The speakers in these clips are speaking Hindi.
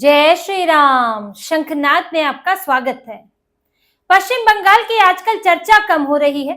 जय श्री राम। शंखनाद में आपका स्वागत है। पश्चिम बंगाल की आजकल चर्चा कम हो रही है।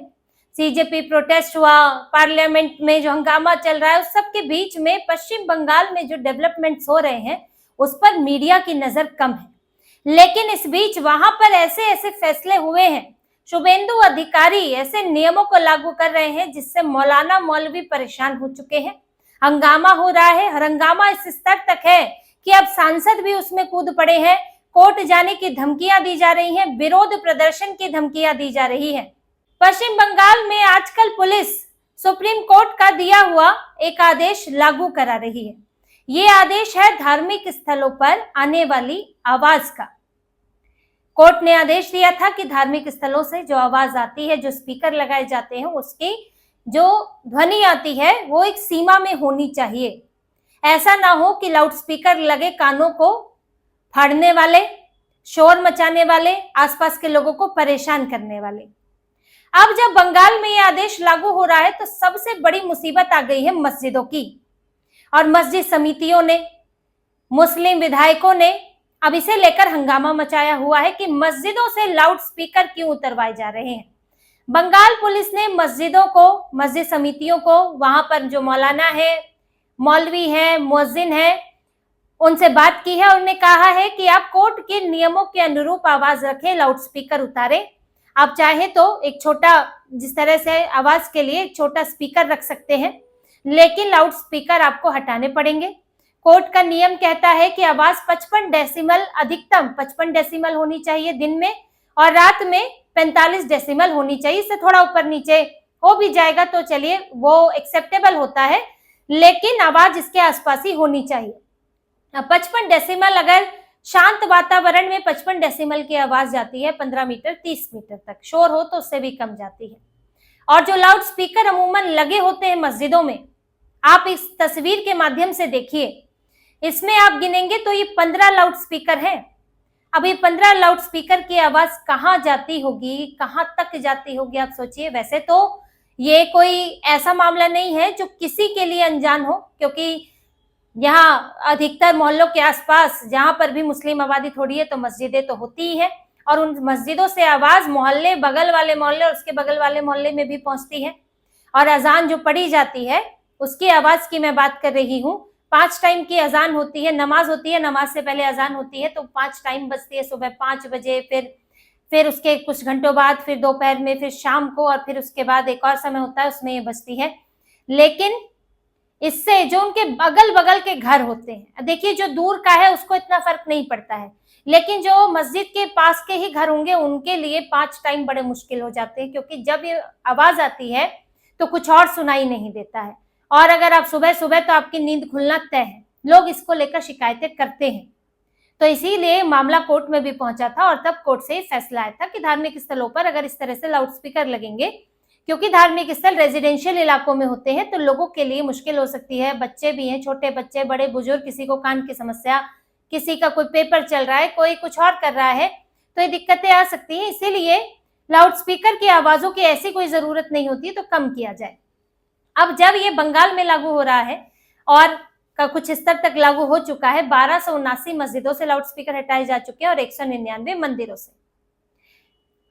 सीजेपी प्रोटेस्ट हुआ, पार्लियामेंट में जो हंगामा चल रहा है, उस सब के बीच में पश्चिम बंगाल में जो डेवलपमेंट्स हो रहे हैं उस पर मीडिया की नजर कम है। लेकिन इस बीच वहां पर ऐसे ऐसे फैसले हुए हैं, शुभेंदु अधिकारी ऐसे नियमों को लागू कर रहे हैं जिससे मौलाना मौलवी परेशान हो चुके हैं। हंगामा हो रहा है। हंगामा इस स्तर तक है कि अब सांसद भी उसमें कूद पड़े हैं। कोर्ट जाने की धमकियां दी जा रही हैं, विरोध प्रदर्शन की धमकियां दी जा रही हैं। पश्चिम बंगाल में आजकल पुलिस सुप्रीम कोर्ट का दिया हुआ एक आदेश लागू करा रही है। ये आदेश है धार्मिक स्थलों पर आने वाली आवाज का। कोर्ट ने आदेश दिया था कि धार्मिक स्थलों से जो आवाज आती है, जो स्पीकर लगाए जाते हैं, उसकी जो ध्वनि आती है वो एक सीमा में होनी चाहिए। ऐसा ना हो कि लाउड स्पीकर लगे कानों को फाड़ने वाले, शोर मचाने वाले, आसपास के लोगों को परेशान करने वाले। अब जब बंगाल में यह आदेश लागू हो रहा है तो सबसे बड़ी मुसीबत आ गई है मस्जिदों की। और मस्जिद समितियों ने, मुस्लिम विधायकों ने अब इसे लेकर हंगामा मचाया हुआ है कि मस्जिदों से लाउड स्पीकर क्यों उतरवाए जा रहे हैं। बंगाल पुलिस ने मस्जिदों को, मस्जिद समितियों को, वहां पर जो मौलाना है, मौलवी है, मुअज्जिन है, उनसे बात की है और उन्हें कहा है कि आप कोर्ट के नियमों के अनुरूप आवाज रखें, लाउड स्पीकर उतारें। आप चाहे तो एक छोटा, जिस तरह से आवाज के लिए एक छोटा स्पीकर रख सकते हैं, लेकिन लाउड स्पीकर आपको हटाने पड़ेंगे। कोर्ट का नियम कहता है कि आवाज 55 डेसिमल, अधिकतम 55 डेसिमल होनी चाहिए दिन में, और रात में 45 डेसिमल होनी चाहिए। इससे थोड़ा ऊपर नीचे हो भी जाएगा तो चलिए, वो एक्सेप्टेबल होता है, लेकिन आवाज इसके आसपास ही होनी चाहिए। 55 डेसिमल, अगर शांत वातावरण में 55 डेसिमल की आवाज जाती है 15 मीटर 30 मीटर तक, शोर हो तो उससे भी कम जाती है। और जो लाउड स्पीकर अमूमन लगे होते हैं मस्जिदों में, आप इस तस्वीर के माध्यम से देखिए, इसमें आप गिनेंगे तो ये 15 लाउड स्पीकर हैं। अब ये 15 लाउड स्पीकर की आवाज कहाँ जाती होगी, कहाँ तक जाती होगी, आप सोचिए। वैसे तो ये कोई ऐसा मामला नहीं है जो किसी के लिए अनजान हो, क्योंकि यहाँ अधिकतर मोहल्लों के आसपास जहां पर भी मुस्लिम आबादी थोड़ी है तो मस्जिदें तो होती ही है, और उन मस्जिदों से आवाज मोहल्ले, बगल वाले मोहल्ले और उसके बगल वाले मोहल्ले में भी पहुंचती है। और अजान जो पढ़ी जाती है उसकी आवाज की मैं बात कर रही हूँ। 5 टाइम की अजान होती है, नमाज होती है, नमाज से पहले अजान होती है, तो 5 टाइम बजती है। सुबह 5 बजे, फिर उसके कुछ घंटों बाद, फिर दोपहर में, फिर शाम को, और फिर उसके बाद एक और समय होता है उसमें ये बजती है। लेकिन इससे जो उनके अगल बगल के घर होते हैं, देखिए जो दूर का है उसको इतना फर्क नहीं पड़ता है, लेकिन जो मस्जिद के पास के ही घर होंगे उनके लिए 5 टाइम बड़े मुश्किल हो जाते हैं, क्योंकि जब ये आवाज आती है तो कुछ और सुनाई नहीं देता है। और अगर आप सुबह सुबह, तो आपकी नींद खुलना तय है। लोग इसको लेकर शिकायतें करते हैं, तो इसीलिए मामला कोर्ट में भी पहुंचा था, और तब कोर्ट से फैसला आया था कि धार्मिक स्थलों पर अगर इस तरह से लाउड स्पीकर लगेंगे, क्योंकि धार्मिक स्थल रेजिडेंशियल इलाकों में होते हैं, तो लोगों के लिए मुश्किल हो सकती है। बच्चे भी हैं, छोटे बच्चे, बड़े बुजुर्ग, किसी को कान की समस्या, किसी का कोई पेपर चल रहा है, कोई कुछ और कर रहा है, तो ये दिक्कतें आ सकती हैं। इसीलिए लाउड स्पीकर की आवाजों की ऐसी कोई जरूरत नहीं होती, तो कम किया जाए। अब जब ये बंगाल में लागू हो रहा है और का कुछ स्तर तक लागू हो चुका है, 1279 मस्जिदों से लाउड स्पीकर हटाए जा चुके हैं और 199 मंदिरों से।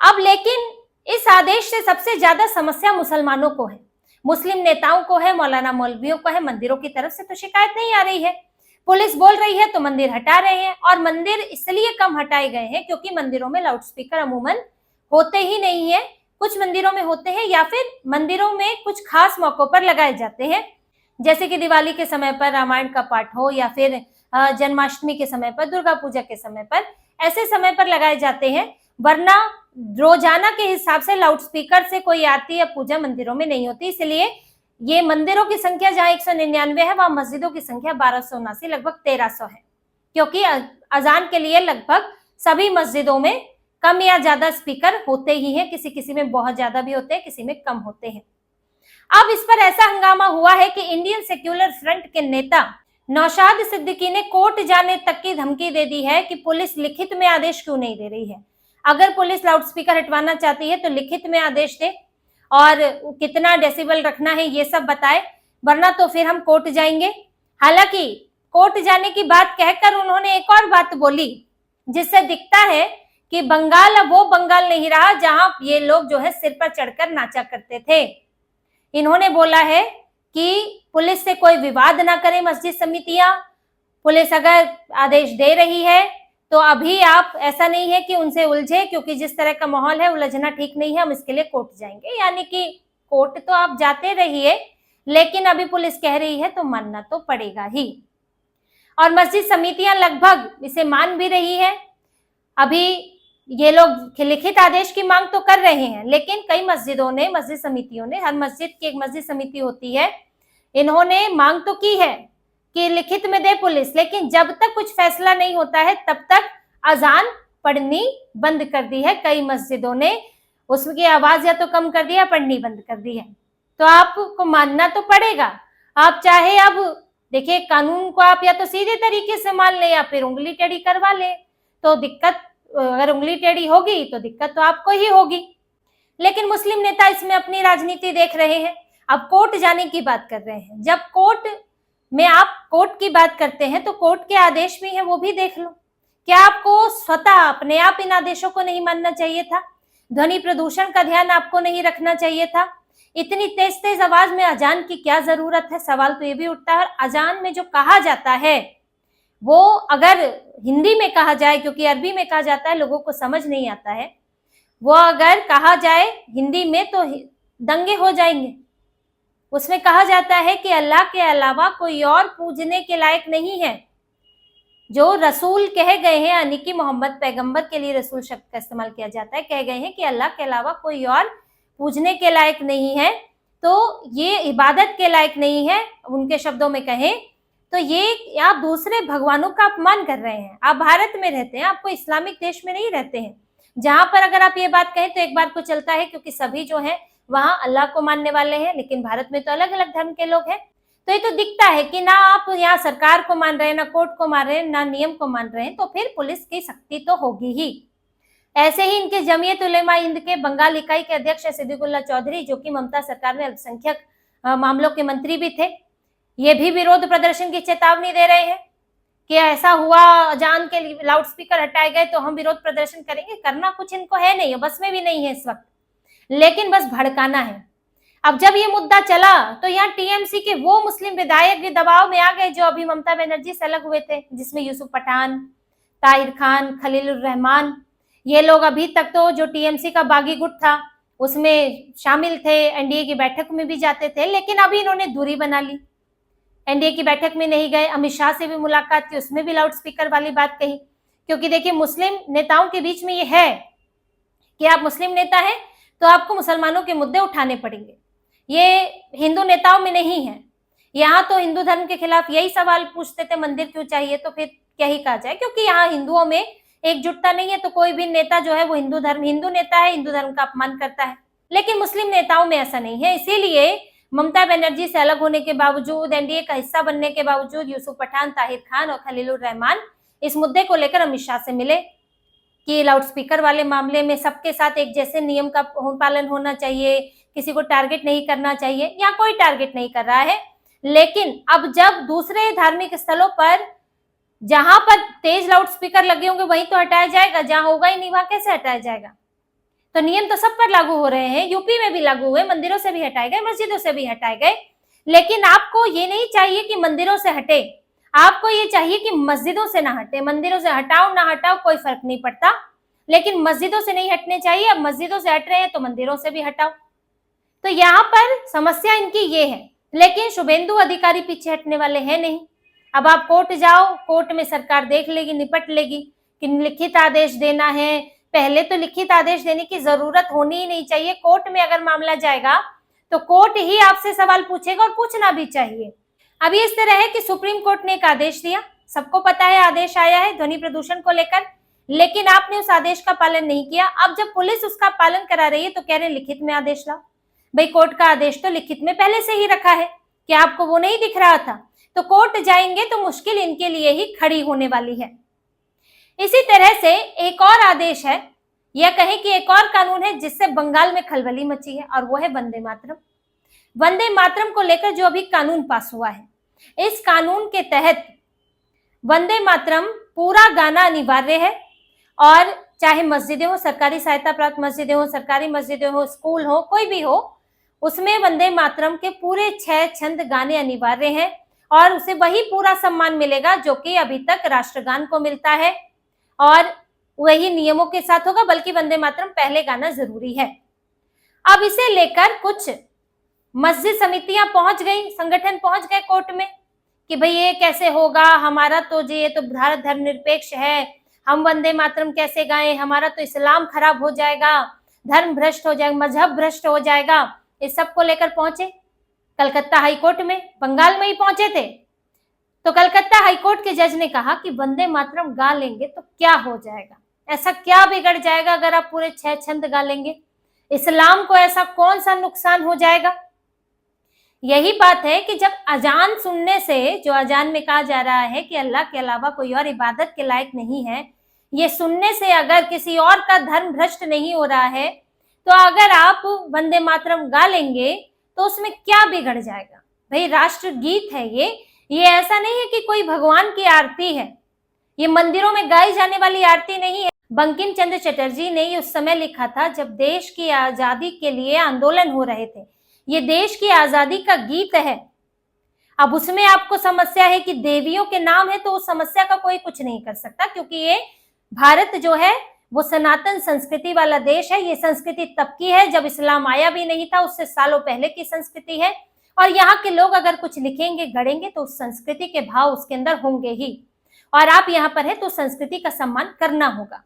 अब लेकिन इस आदेश से सबसे ज्यादा समस्या मुसलमानों को है, मुस्लिम नेताओं को है, मौलाना मौलवियों को है। मंदिरों की तरफ से तो शिकायत नहीं आ रही है, पुलिस बोल रही है तो मंदिर हटा रहे हैं। और मंदिर इसलिए कम हटाए गए हैं क्योंकि मंदिरों में लाउड स्पीकर अमूमन होते ही नहीं है। कुछ मंदिरों में होते हैं, या फिर मंदिरों में कुछ खास मौकों पर लगाए जाते हैं, जैसे कि दिवाली के समय पर रामायण का पाठ हो, या फिर जन्माष्टमी के समय पर, दुर्गा पूजा के समय पर, ऐसे समय पर लगाए जाते हैं। वरना रोजाना के हिसाब से लाउड स्पीकर से कोई आरती या पूजा मंदिरों में नहीं होती। इसलिए ये मंदिरों की संख्या जहां 199 है, वहां मस्जिदों की संख्या 1279, लगभग 1300 है, क्योंकि अजान के लिए लगभग सभी मस्जिदों में कम या ज्यादा स्पीकर होते ही हैं। किसी किसी में बहुत ज्यादा भी होते हैं, किसी में कम होते हैं। अब इस पर ऐसा हंगामा हुआ है कि इंडियन सेक्युलर फ्रंट के नेता नौशाद सिद्दीकी ने कोर्ट जाने तक की धमकी दे दी है कि पुलिस लिखित में आदेश क्यों नहीं दे रही है। अगर पुलिस लाउड स्पीकर हटवाना चाहती है तो लिखित में आदेश दे, और कितना डेसिबल रखना है ये सब बताए, वरना तो फिर हम कोर्ट जाएंगे। हालांकि कोर्ट जाने की बात कहकर उन्होंने एक और बात बोली, जिससे दिखता है कि बंगाल अब वो बंगाल नहीं रहा जहां ये लोग जो है सिर पर चढ़कर नाचा करते थे। इन्होंने बोला है कि पुलिस से कोई विवाद ना करे मस्जिद समितियां, पुलिस अगर आदेश दे रही है तो अभी आप ऐसा नहीं है कि उनसे उलझे, क्योंकि जिस तरह का माहौल है उलझना ठीक नहीं है, हम इसके लिए कोर्ट जाएंगे। यानी कि कोर्ट तो आप जाते रहिए, लेकिन अभी पुलिस कह रही है तो मानना तो पड़ेगा ही। और मस्जिद समितियां लगभग इसे मान भी रही है। अभी ये लोग लिखित आदेश की मांग तो कर रहे हैं, लेकिन कई मस्जिदों ने, मस्जिद समितियों ने, हर मस्जिद की एक मस्जिद समिति होती है, इन्होंने मांग तो की है कि लिखित में दे पुलिस, लेकिन जब तक कुछ फैसला नहीं होता है तब तक अजान पढ़नी बंद कर दी है कई मस्जिदों ने। उसकी आवाज या तो कम कर दी है, पढ़नी बंद कर दी है। तो आपको मानना तो पड़ेगा। आप चाहे अब देखिए, कानून को आप या तो सीधे तरीके से मान ले या फिर उंगली टेढ़ी करवा ले, तो दिक्कत, अगर उंगली टेढ़ी होगी तो दिक्कत तो आपको ही होगी। लेकिन मुस्लिम नेता इसमें अपनी राजनीति देख रहे हैं। अब कोर्ट जाने की बात कर रहे हैं। जब कोर्ट में आप कोर्ट की बात करते हैं तो कोर्ट के आदेश भी हैं, वो भी देख लो। क्या आपको स्वतः अपने आप इन आदेशों को नहीं मानना चाहिए था? ध्वनि प्रदूषण का ध्यान आपको नहीं रखना चाहिए था? इतनी तेज तेज आवाज में अजान की क्या जरूरत है? सवाल तो ये भी उठता है। और अजान में जो कहा जाता है वो अगर हिंदी में कहा जाए, क्योंकि अरबी में कहा जाता है, लोगों को समझ नहीं आता है, वो अगर कहा जाए हिंदी में तो दंगे हो जाएंगे। उसमें कहा जाता है कि अल्लाह के अलावा कोई और पूजने के लायक नहीं है। जो रसूल कहे गए हैं, यानी कि मोहम्मद पैगंबर के लिए रसूल शब्द का इस्तेमाल किया जाता है, कह गए हैं कि अल्लाह के अलावा कोई और पूजने के लायक नहीं है, तो ये इबादत के लायक नहीं है। उनके शब्दों में कहें तो ये आप दूसरे भगवानों का अपमान कर रहे हैं। आप भारत में रहते हैं, आप कोई इस्लामिक देश में नहीं रहते हैं, जहां पर अगर आप ये बात कहें तो एक बार को चलता है, क्योंकि सभी जो है वहां अल्लाह को मानने वाले हैं। लेकिन भारत में तो अलग अलग धर्म के लोग हैं। तो ये तो दिखता है कि ना आप यहाँ सरकार को मान रहे हैं, ना कोर्ट को मान रहे हैं, ना नियम को मान रहे हैं, तो फिर पुलिस की सख्ती तो होगी ही। ऐसे ही इनके जमीयत उलेमा हिंद के बंगाल इकाई के अध्यक्ष है सिद्दीकुल्लाह चौधरी, जो कि ममता सरकार में अल्पसंख्यक मामलों के मंत्री भी थे। ये भी विरोध प्रदर्शन की चेतावनी दे रहे हैं कि ऐसा हुआ, अजान के लाउड स्पीकर हटाए गए तो हम विरोध प्रदर्शन करेंगे। करना कुछ इनको है नहीं, बस में भी नहीं है इस वक्त, लेकिन बस भड़काना है। अब जब ये मुद्दा चला तो यहाँ टीएमसी के वो मुस्लिम विधायक भी दबाव में आ गए जो अभी ममता बनर्जी से अलग हुए थे, जिसमें यूसुफ पठान, ताहिर खान, खलीलुर रहमान, ये लोग अभी तक तो जो टीएमसी का बागी गुट था उसमें शामिल थे, एनडीए की बैठक में भी जाते थे, लेकिन अभी इन्होंने दूरी बना ली, एनडीए की बैठक में नहीं गए। अमित शाह से भी मुलाकात की, उसमें भी लाउड स्पीकर वाली बात कही। क्योंकि देखिए, मुस्लिम नेताओं के बीच में ये है कि आप मुस्लिम नेता हैं तो आपको मुसलमानों के मुद्दे उठाने पड़ेंगे। ये हिंदू नेताओं में नहीं है। यहाँ तो हिंदू धर्म के खिलाफ यही सवाल पूछते थे, मंदिर क्यों चाहिए, तो फिर क्या ही कहा जाए, क्योंकि यहाँ हिंदुओं में एकजुटता नहीं है। तो कोई भी नेता जो है वो हिंदू नेता है, हिंदू धर्म का अपमान करता है। लेकिन मुस्लिम नेताओं में ऐसा नहीं है। इसीलिए ममता बनर्जी से अलग होने के बावजूद, एनडीए का हिस्सा बनने के बावजूद, यूसुफ पठान, ताहिर खान और खलीलुर रहमान इस मुद्दे को लेकर अमित शाह से मिले कि लाउड स्पीकर वाले मामले में सबके साथ एक जैसे नियम का पालन होना चाहिए, किसी को टारगेट नहीं करना चाहिए। यहाँ कोई टारगेट नहीं कर रहा है, लेकिन अब जब दूसरे धार्मिक स्थलों पर जहां पर तेज लाउड स्पीकर लगे होंगे वहीं तो हटाया जाएगा, जहां होगा ही नहीं वहां कैसे हटाया जाएगा? तो नियम तो सब पर लागू हो रहे हैं, यूपी में भी लागू हुए, मंदिरों से भी हटाए गए, मस्जिदों से भी हटाए गए। लेकिन आपको ये नहीं चाहिए कि मंदिरों से हटे, आपको ये चाहिए कि मस्जिदों से ना हटे। मंदिरों से हटाओ ना हटाओ कोई फर्क नहीं पड़ता, लेकिन मस्जिदों से नहीं हटने चाहिए। अब मस्जिदों से हट रहे हैं तो मंदिरों से भी हटाओ। तो यहाँ पर समस्या इनकी ये है, लेकिन शुभेंदु अधिकारी पीछे हटने वाले हैं नहीं। अब आप कोर्ट जाओ, कोर्ट में सरकार देख लेगी, निपट लेगी कि लिखित आदेश देना है। पहले तो लिखित आदेश देने की जरूरत होनी ही नहीं चाहिए। कोर्ट में अगर मामला जाएगा तो कोर्ट ही आपसे सवाल पूछेगा, और पूछना भी चाहिए। अभी इस तरह है कि सुप्रीम कोर्ट ने एक आदेश दिया, सबको पता है आदेश आया है ध्वनि प्रदूषण को लेकर, लेकिन आपने उस आदेश का पालन नहीं किया। अब जब पुलिस उसका पालन करा रही है तो कह रहे हैं लिखित में आदेश लाओ। भाई, कोर्ट का आदेश तो लिखित में पहले से ही रखा है, क्या आपको वो नहीं दिख रहा था? तो कोर्ट जाएंगे तो मुश्किल इनके लिए ही खड़ी होने वाली है। इसी तरह से एक और आदेश है, या कहें कि एक और कानून है जिससे बंगाल में खलबली मची है, और वो है वंदे मातरम। वंदे मातरम को लेकर जो अभी कानून पास हुआ है, इस कानून के तहत वंदे मातरम पूरा गाना अनिवार्य है। और चाहे मस्जिदें हो, सरकारी सहायता प्राप्त मस्जिदें हो, सरकारी मस्जिदें हो, स्कूल हो, कोई भी हो, उसमें वंदे मातरम के पूरे 6 छंद गाने अनिवार्य हैं और उसे वही पूरा सम्मान मिलेगा जो कि अभी तक राष्ट्रगान को मिलता है, और वही नियमों के साथ होगा, बल्कि वंदे मातरम पहले गाना जरूरी है। अब इसे लेकर कुछ मस्जिद समितियां पहुंच गई, संगठन पहुंच गए कोर्ट में कि भाई ये कैसे होगा, हमारा तो ये तो भारत धर्मनिरपेक्ष है, हम वंदे मातरम कैसे गाएं, हमारा तो इस्लाम खराब हो जाएगा, धर्म भ्रष्ट हो जाएगा, मजहब भ्रष्ट हो जाएगा। इस सब को लेकर पहुंचे कलकत्ता हाईकोर्ट में, बंगाल में ही पहुंचे थे। तो कलकत्ता हाईकोर्ट के जज ने कहा कि वंदे मातरम गा लेंगे तो क्या हो जाएगा, ऐसा क्या बिगड़ जाएगा अगर आप पूरे 6 छंद गा लेंगे, इस्लाम को ऐसा कौन सा नुकसान हो जाएगा। यही बात है कि जब अजान सुनने से, जो अजान में कहा जा रहा है कि अल्लाह के अलावा कोई और इबादत के लायक नहीं है, ये सुनने से अगर किसी और का धर्म भ्रष्ट नहीं हो रहा है, तो अगर आप वंदे मातरम गा लेंगे तो उसमें क्या बिगड़ जाएगा। भाई राष्ट्र गीत है ये ऐसा नहीं है कि कोई भगवान की आरती है, ये मंदिरों में गाई जाने वाली आरती नहीं है। बंकिम चंद्र चटर्जी ने उस समय लिखा था जब देश की आजादी के लिए आंदोलन हो रहे थे, ये देश की आजादी का गीत है। अब उसमें आपको समस्या है कि देवियों के नाम है, तो उस समस्या का कोई कुछ नहीं कर सकता, क्योंकि ये भारत जो है वो सनातन संस्कृति वाला देश है। ये संस्कृति तब की है जब इस्लाम आया भी नहीं था, उससे सालों पहले की संस्कृति है। और यहाँ के लोग अगर कुछ लिखेंगे गढ़ेंगे तो उस संस्कृति के भाव उसके अंदर होंगे ही, और आप यहाँ पर है तो संस्कृति का सम्मान करना होगा।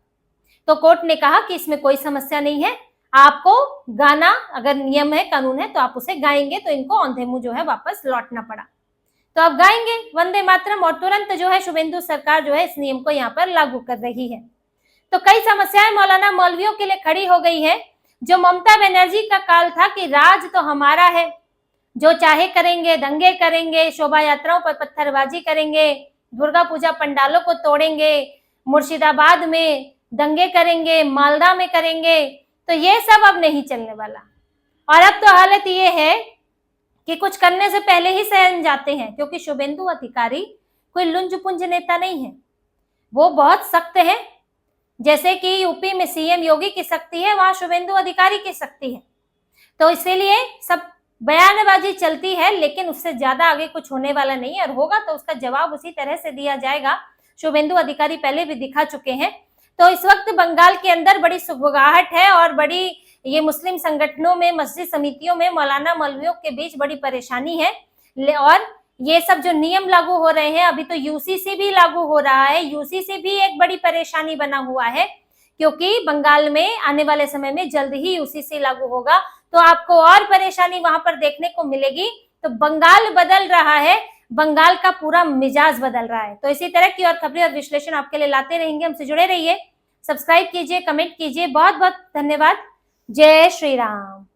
तो कोर्ट ने कहा कि इसमें कोई समस्या नहीं है, आपको गाना, अगर नियम है, कानून है, तो आप उसे गाएंगे, तो इनको औंधे मुंह जो है वापस लौटना पड़ा। तो अब गाएंगे वंदे मातरम, और तुरंत जो है शुभेंदु सरकार जो है इस नियम को यहाँ पर लागू कर रही है। तो कई समस्याएं मौलाना मौलवियों के लिए खड़ी हो गई है। जो ममता बनर्जी का काल था कि राज तो हमारा है, जो चाहे करेंगे, दंगे करेंगे, शोभा यात्राओं पर पत्थरबाजी करेंगे, दुर्गा पूजा पंडालों को तोड़ेंगे, मुर्शिदाबाद में दंगे करेंगे, मालदा में करेंगे, तो ये सब अब नहीं चलने वाला। और अब तो हालत ये है कि कुछ करने से पहले ही सहम जाते हैं, क्योंकि शुभेंदु अधिकारी कोई लुंज पुंज नेता नहीं है, वो बहुत सख्त है। जैसे कि यूपी में सीएम योगी की शक्ति है, वहां शुभेंदु अधिकारी की शक्ति है। तो इसीलिए सब बयानबाजी चलती है, लेकिन उससे ज्यादा आगे कुछ होने वाला नहीं है, और होगा तो उसका जवाब उसी तरह से दिया जाएगा। शुभेंदु अधिकारी पहले भी दिखा चुके हैं। तो इस वक्त बंगाल के अंदर बड़ी सुगबुगाहट है, और बड़ी ये मुस्लिम संगठनों में, मस्जिद समितियों में मौलाना मौलवियों के बीच बड़ी परेशानी है। और ये सब जो नियम लागू हो रहे हैं, अभी तो यूसीसी भी लागू हो रहा है, यूसीसी भी एक बड़ी परेशानी बना हुआ है, क्योंकि बंगाल में आने वाले समय में जल्द ही यूसीसी लागू होगा, तो आपको और परेशानी वहां पर देखने को मिलेगी। तो बंगाल बदल रहा है, बंगाल का पूरा मिजाज बदल रहा है। तो इसी तरह की और खबरें और विश्लेषण आपके लिए लाते रहेंगे, हमसे जुड़े रहिए, सब्सक्राइब कीजिए, कमेंट कीजिए। बहुत बहुत धन्यवाद। जय श्री राम।